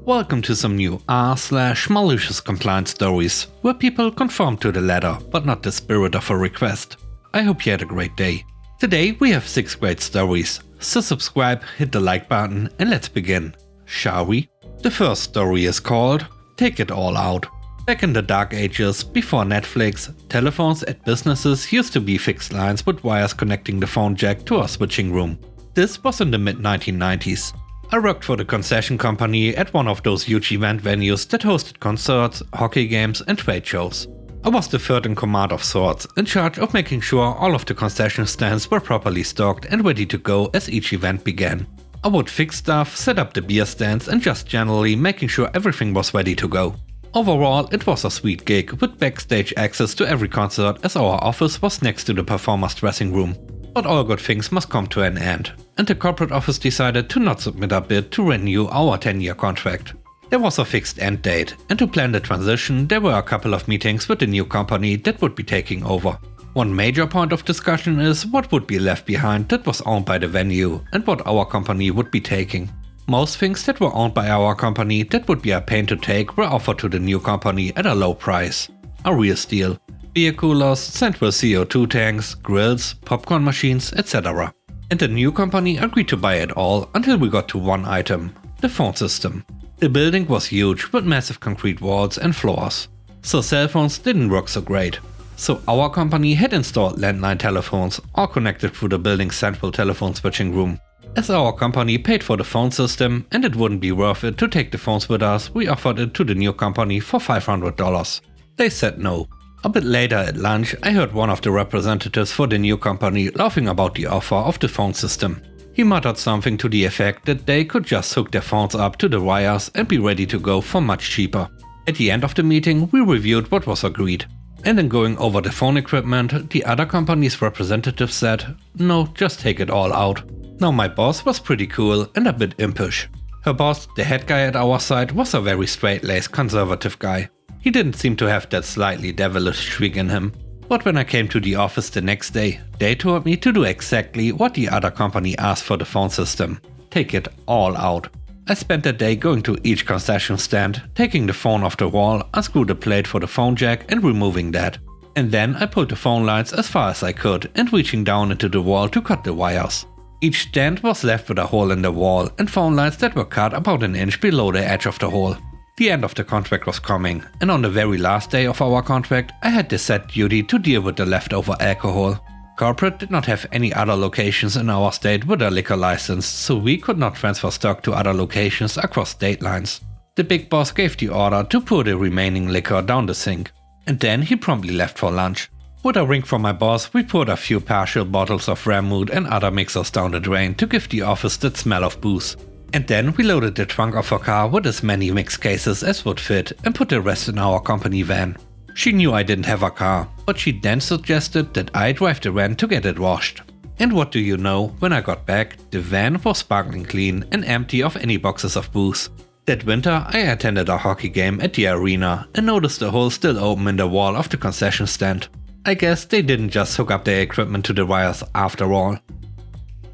Welcome to some new r/malicious compliance stories, where people conform to the letter, but not the spirit of a request. I hope you had a great day. Today we have 6 great stories, so subscribe, hit the like button, and let's begin. Shall we? The first story is called Take It All Out. Back in the dark ages, before Netflix, telephones at businesses used to be fixed lines with wires connecting the phone jack to a switching room. This was in the mid-1990s. I worked for the concession company at one of those huge event venues that hosted concerts, hockey games and trade shows. I was the third in command of sorts, in charge of making sure all of the concession stands were properly stocked and ready to go as each event began. I would fix stuff, set up the beer stands and just generally making sure everything was ready to go. Overall, it was a sweet gig with backstage access to every concert as our office was next to the performer's dressing room. But all good things must come to an end, and the corporate office decided to not submit a bid to renew our 10-year contract. There was a fixed end date, and to plan the transition there were a couple of meetings with the new company that would be taking over. One major point of discussion is what would be left behind that was owned by the venue, and what our company would be taking. Most things that were owned by our company that would be a pain to take were offered to the new company at a low price. A real steal. Beer coolers, central CO2 tanks, grills, popcorn machines, etc. And the new company agreed to buy it all until we got to one item, the phone system. The building was huge with massive concrete walls and floors, so cell phones didn't work so great. So our company had installed landline telephones, all connected through the building's central telephone switching room. As our company paid for the phone system and it wouldn't be worth it to take the phones with us, we offered it to the new company for $500. They said no. A bit later at lunch, I heard one of the representatives for the new company laughing about the offer of the phone system. He muttered something to the effect that they could just hook their phones up to the wires and be ready to go for much cheaper. At the end of the meeting, we reviewed what was agreed. And in going over the phone equipment, the other company's representative said, "No, just take it all out." Now my boss was pretty cool and a bit impish. Her boss, the head guy at our side, was a very straight-laced conservative guy. He didn't seem to have that slightly devilish streak in him. But when I came to the office the next day, they told me to do exactly what the other company asked for the phone system. Take it all out. I spent that day going to each concession stand, taking the phone off the wall, unscrew the plate for the phone jack and removing that. And then I pulled the phone lines as far as I could and reaching down into the wall to cut the wires. Each stand was left with a hole in the wall and phone lines that were cut about an inch below the edge of the hole. The end of the contract was coming, and on the very last day of our contract, I had the set duty to deal with the leftover alcohol. Corporate did not have any other locations in our state with a liquor license, so we could not transfer stock to other locations across state lines. The big boss gave the order to pour the remaining liquor down the sink, and then he promptly left for lunch. With a wink from my boss, we poured a few partial bottles of vermouth and other mixers down the drain to give the office that smell of booze. And then we loaded the trunk of her car with as many mix cases as would fit and put the rest in our company van. She knew I didn't have a car, but she then suggested that I drive the van to get it washed. And what do you know, when I got back, the van was sparkling clean and empty of any boxes of booze. That winter I attended a hockey game at the arena and noticed a hole still open in the wall of the concession stand. I guess they didn't just hook up their equipment to the wires after all.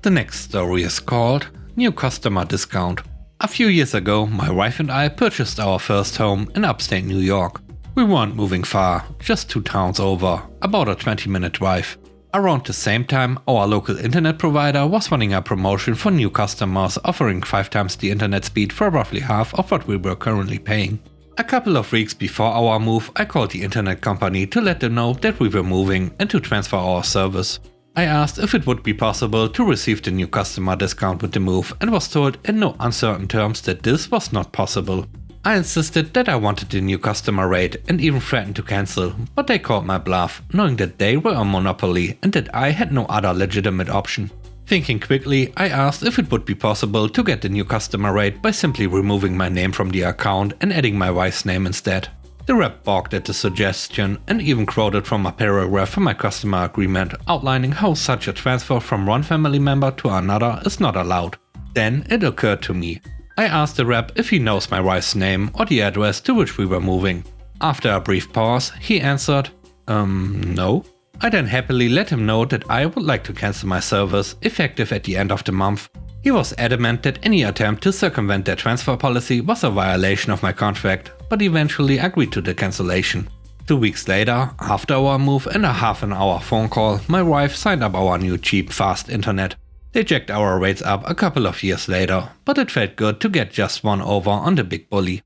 The next story is called New Customer Discount. A few years ago, my wife and I purchased our first home in upstate New York. We weren't moving far, just 2 towns over, about a 20-minute drive. Around the same time, our local internet provider was running a promotion for new customers, offering 5 times the internet speed for roughly half of what we were currently paying. A couple of weeks before our move, I called the internet company to let them know that we were moving and to transfer our service. I asked if it would be possible to receive the new customer discount with the move and was told in no uncertain terms that this was not possible. I insisted that I wanted the new customer rate and even threatened to cancel, but they called my bluff, knowing that they were a monopoly and that I had no other legitimate option. Thinking quickly, I asked if it would be possible to get the new customer rate by simply removing my name from the account and adding my wife's name instead. The rep balked at the suggestion and even quoted from a paragraph from my customer agreement outlining how such a transfer from one family member to another is not allowed. Then it occurred to me. I asked the rep if he knows my wife's name or the address to which we were moving. After a brief pause, he answered, no. I then happily let him know that I would like to cancel my service, effective at the end of the month. He was adamant that any attempt to circumvent their transfer policy was a violation of my contract, but eventually agreed to the cancellation. 2 weeks later, after our move and a half-an-hour phone call, my wife signed up our new cheap fast internet. They jacked our rates up a couple of years later, but it felt good to get just one over on the big bully.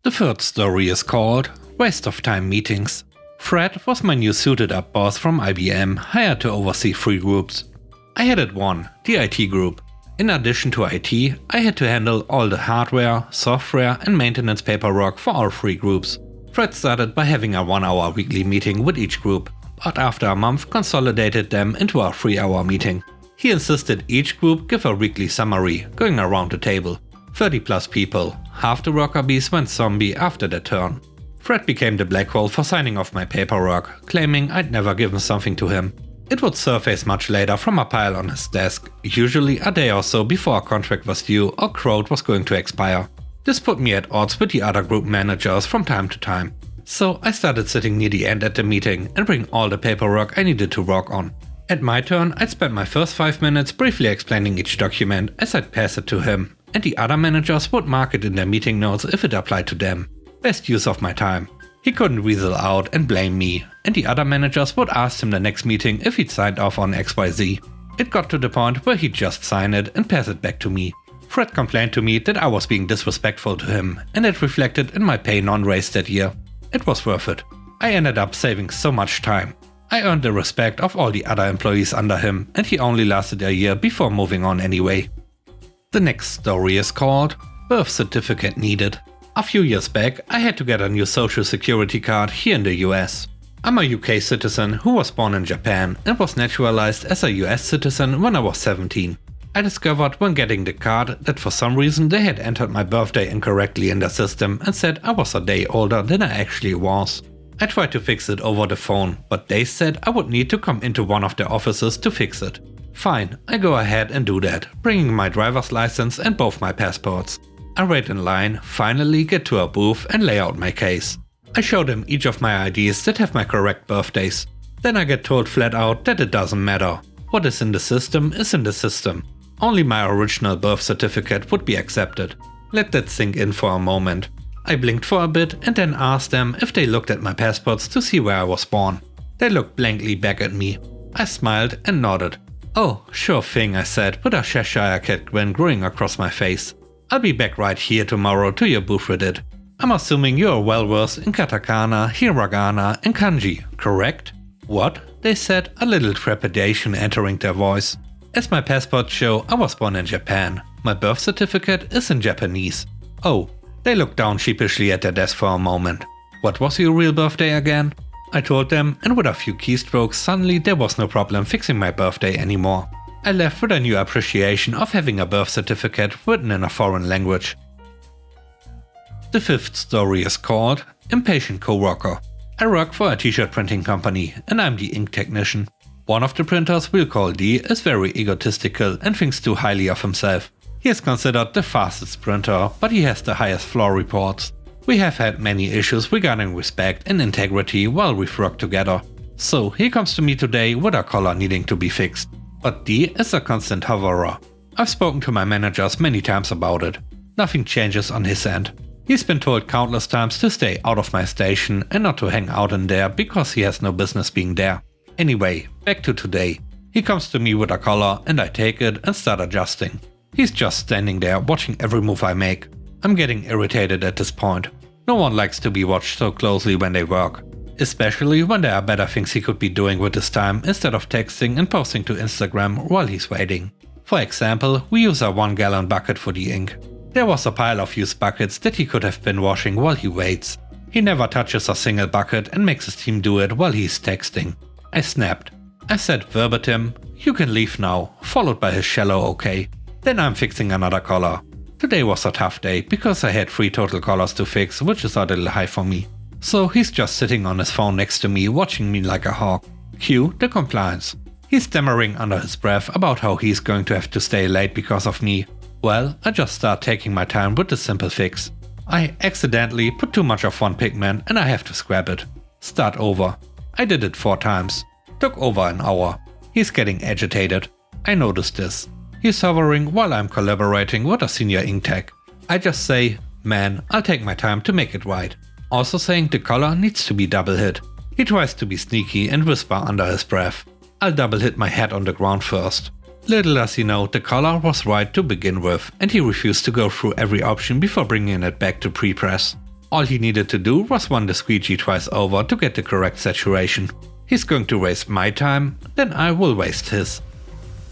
The third story is called Waste of Time Meetings. Fred was my new suited-up boss from IBM, hired to oversee 3 groups. I headed one, the IT group. In addition to IT, I had to handle all the hardware, software and maintenance paperwork for all 3 groups. Fred started by having a 1-hour weekly meeting with each group, but after a month consolidated them into a 3-hour meeting. He insisted each group give a weekly summary, going around the table. 30 plus people, half the worker bees went zombie after their turn. Fred became the black hole for signing off my paperwork, claiming I'd never given something to him. It would surface much later from a pile on his desk, usually a day or so before a contract was due or quote was going to expire. This put me at odds with the other group managers from time to time. So I started sitting near the end at the meeting and bring all the paperwork I needed to work on. At my turn, I'd spend my first 5 minutes briefly explaining each document as I'd pass it to him, and the other managers would mark it in their meeting notes if it applied to them. Best use of my time. He couldn't weasel out and blame me, and the other managers would ask him the next meeting if he'd signed off on XYZ. It got to the point where he'd just sign it and pass it back to me. Fred complained to me that I was being disrespectful to him, and it reflected in my pay non-raise that year. It was worth it. I ended up saving so much time. I earned the respect of all the other employees under him, and he only lasted a year before moving on anyway. The next story is called Birth Certificate Needed. A few years back, I had to get a new social security card here in the US. I'm a UK citizen who was born in Japan and was naturalized as a US citizen when I was 17. I discovered when getting the card that for some reason they had entered my birthday incorrectly in the system and said I was a day older than I actually was. I tried to fix it over the phone, but they said I would need to come into one of their offices to fix it. Fine, I go ahead and do that, bringing my driver's license and both my passports. I wait in line, finally get to a booth and lay out my case. I show them each of my IDs that have my correct birthdays. Then I get told flat out that it doesn't matter. What is in the system is in the system. Only my original birth certificate would be accepted. Let that sink in for a moment. I blinked for a bit and then asked them if they looked at my passports to see where I was born. They looked blankly back at me. I smiled and nodded. "Oh, sure thing," I said with a Cheshire Cat grin growing across my face. "I'll be back right here tomorrow to your booth with it. I'm assuming you're well versed in katakana, hiragana and kanji, correct?" "What?" they said, a little trepidation entering their voice. As my passport show, I was born in Japan. My birth certificate is in Japanese. "Oh." They looked down sheepishly at their desk for a moment. "What was your real birthday again?" I told them, and with a few keystrokes suddenly there was no problem fixing my birthday anymore. I left with a new appreciation of having a birth certificate written in a foreign language. The fifth story is called Impatient Coworker. I work for a t-shirt printing company and I'm the ink technician. One of the printers, we'll call D, is very egotistical and thinks too highly of himself. He is considered the fastest printer, but he has the highest flaw reports. We have had many issues regarding respect and integrity while we've worked together. So he comes to me today with a collar needing to be fixed. But D is a constant hoverer. I've spoken to my managers many times about it. Nothing changes on his end. He's been told countless times to stay out of my station and not to hang out in there because he has no business being there. Anyway, back to today. He comes to me with a collar and I take it and start adjusting. He's just standing there watching every move I make. I'm getting irritated at this point. No one likes to be watched so closely when they work. Especially when there are better things he could be doing with his time instead of texting and posting to Instagram while he's waiting. For example, we use a 1-gallon bucket for the ink. There was a pile of used buckets that he could have been washing while he waits. He never touches a single bucket and makes his team do it while he's texting. I snapped. I said verbatim, "You can leave now," followed by his shallow okay. Then I'm fixing another collar. Today was a tough day because I had 3 total collars to fix, which is a little high for me. So he's just sitting on his phone next to me watching me like a hawk. Cue the compliance. He's stammering under his breath about how he's going to have to stay late because of me. Well, I just start taking my time with the simple fix. I accidentally put too much of one pigment and I have to scrap it. Start over. I did it 4 times. Took over an hour. He's getting agitated. I noticed this. He's hovering while I'm collaborating with a senior ink tech. I just say, man, I'll take my time to make it right. Also saying the color needs to be double hit. He tries to be sneaky and whisper under his breath. I'll double hit my head on the ground first. Little does he know the color was right to begin with, and he refused to go through every option before bringing it back to pre-press. All he needed to do was run the squeegee twice over to get the correct saturation. He's going to waste my time, then I will waste his.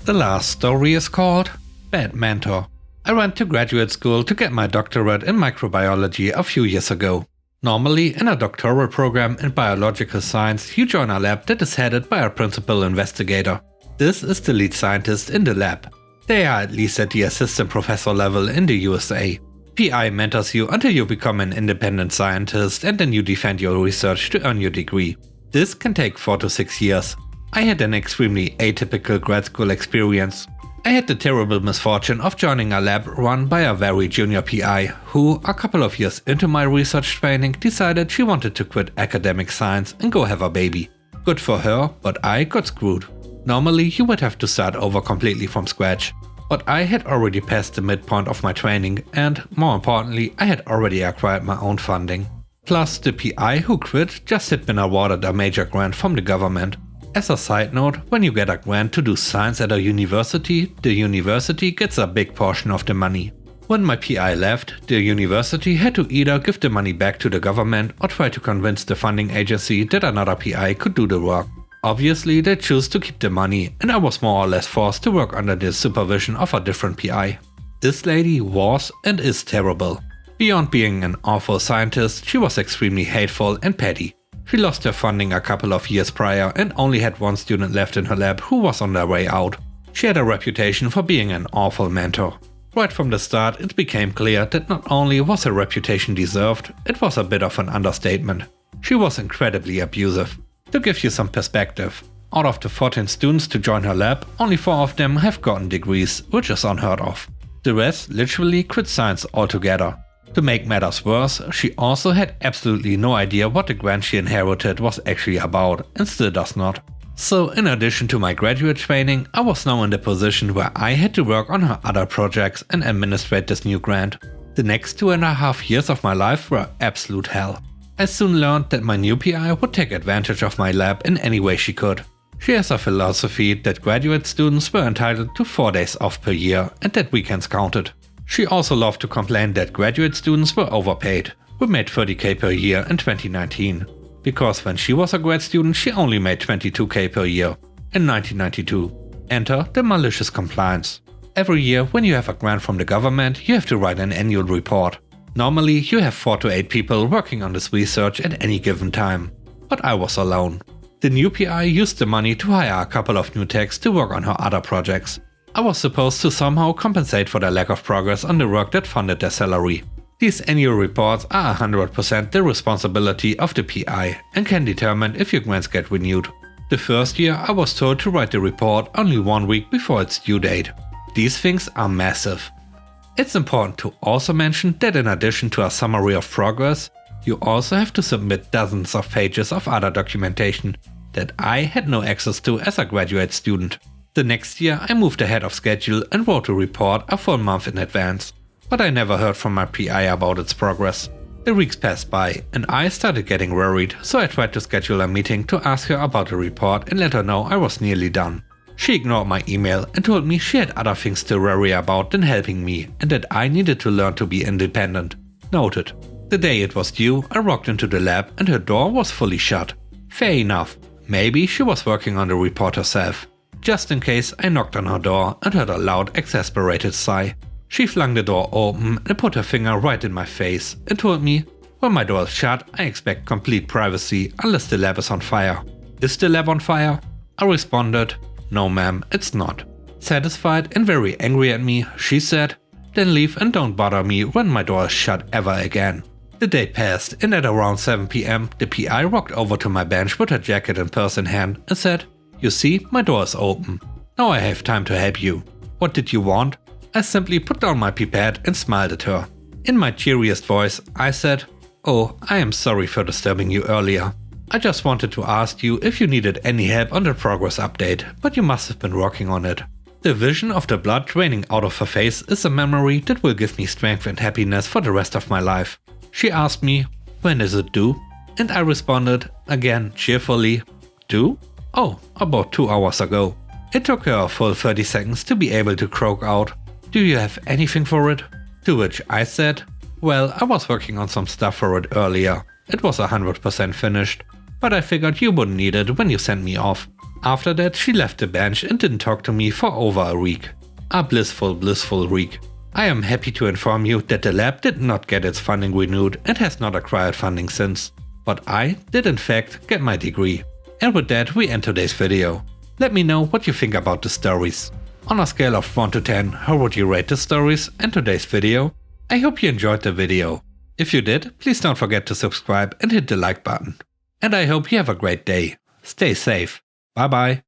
The last story is called Bad Mentor. I went to graduate school to get my doctorate in microbiology a few years ago. Normally, in a doctoral program in biological science, you join a lab that is headed by a principal investigator. This is the lead scientist in the lab. They are at least at the assistant professor level in the USA. PI mentors you until you become an independent scientist, and then you defend your research to earn your degree. This can take 4 to 6 years. I had an extremely atypical grad school experience. I had the terrible misfortune of joining a lab run by a very junior PI who, a couple of years into my research training, decided she wanted to quit academic science and go have a baby. Good for her, but I got screwed. Normally you would have to start over completely from scratch. But I had already passed the midpoint of my training and, more importantly, I had already acquired my own funding. Plus, the PI who quit just had been awarded a major grant from the government. As a side note, when you get a grant to do science at a university, the university gets a big portion of the money. When my PI left, the university had to either give the money back to the government or try to convince the funding agency that another PI could do the work. Obviously, they chose to keep the money, and I was more or less forced to work under the supervision of a different PI. This lady was and is terrible. Beyond being an awful scientist, she was extremely hateful and petty. She lost her funding a couple of years prior and only had one student left in her lab who was on their way out. She had a reputation for being an awful mentor. Right from the start, it became clear that not only was her reputation deserved, it was a bit of an understatement. She was incredibly abusive. To give you some perspective, out of the 14 students to join her lab, only 4 of them have gotten degrees, which is unheard of. The rest literally quit science altogether. To make matters worse, she also had absolutely no idea what the grant she inherited was actually about, and still does not. So in addition to my graduate training, I was now in the position where I had to work on her other projects and administrate this new grant. The next 2.5 years of my life were absolute hell. I soon learned that my new PI would take advantage of my lab in any way she could. She has a philosophy that graduate students were entitled to 4 days off per year and that weekends counted. She also loved to complain that graduate students were overpaid. We made 30k per year in 2019. Because when she was a grad student she only made 22k per year. In 1992. Enter the malicious compliance. Every year when you have a grant from the government you have to write an annual report. Normally you have 4 to 8 people working on this research at any given time. But I was alone. The new PI used the money to hire a couple of new techs to work on her other projects. I was supposed to somehow compensate for their lack of progress on the work that funded their salary. These annual reports are 100% the responsibility of the PI and can determine if your grants get renewed. The first year I was told to write the report only 1 week before its due date. These things are massive. It's important to also mention that in addition to a summary of progress, you also have to submit dozens of pages of other documentation that I had no access to as a graduate student. The next year I moved ahead of schedule and wrote a report a full month in advance. But I never heard from my PI about its progress. The weeks passed by and I started getting worried, so I tried to schedule a meeting to ask her about the report and let her know I was nearly done. She ignored my email and told me she had other things to worry about than helping me and that I needed to learn to be independent. Noted. The day it was due, I walked into the lab and her door was fully shut. Fair enough. Maybe she was working on the report herself. Just in case, I knocked on her door and heard a loud, exasperated sigh. She flung the door open and put her finger right in my face and told me, when my door is shut, I expect complete privacy unless the lab is on fire. Is the lab on fire? I responded, no ma'am, it's not. Satisfied and very angry at me, she said, then leave and don't bother me when my door is shut ever again. The day passed and at around 7 PM the PI walked over to my bench with her jacket and purse in hand and said, you see, my door is open. Now I have time to help you. What did you want? I simply put down my pipette and smiled at her. In my cheeriest voice, I said, oh, I am sorry for disturbing you earlier. I just wanted to ask you if you needed any help on the progress update, but you must have been working on it. The vision of the blood draining out of her face is a memory that will give me strength and happiness for the rest of my life. She asked me, when is it due? And I responded, again cheerfully, due? Oh, about 2 hours ago. It took her a full 30 seconds to be able to croak out, do you have anything for it? To which I said, well, I was working on some stuff for it earlier. It was 100% finished, but I figured you wouldn't need it when you sent me off. After that, she left the bench and didn't talk to me for over a week. A blissful week. I am happy to inform you that the lab did not get its funding renewed and has not acquired funding since. But I did in fact get my degree. And with that, we end today's video. Let me know what you think about the stories. On a scale of 1 to 10, how would you rate the stories and today's video? I hope you enjoyed the video. If you did, please don't forget to subscribe and hit the like button. And I hope you have a great day. Stay safe. Bye bye.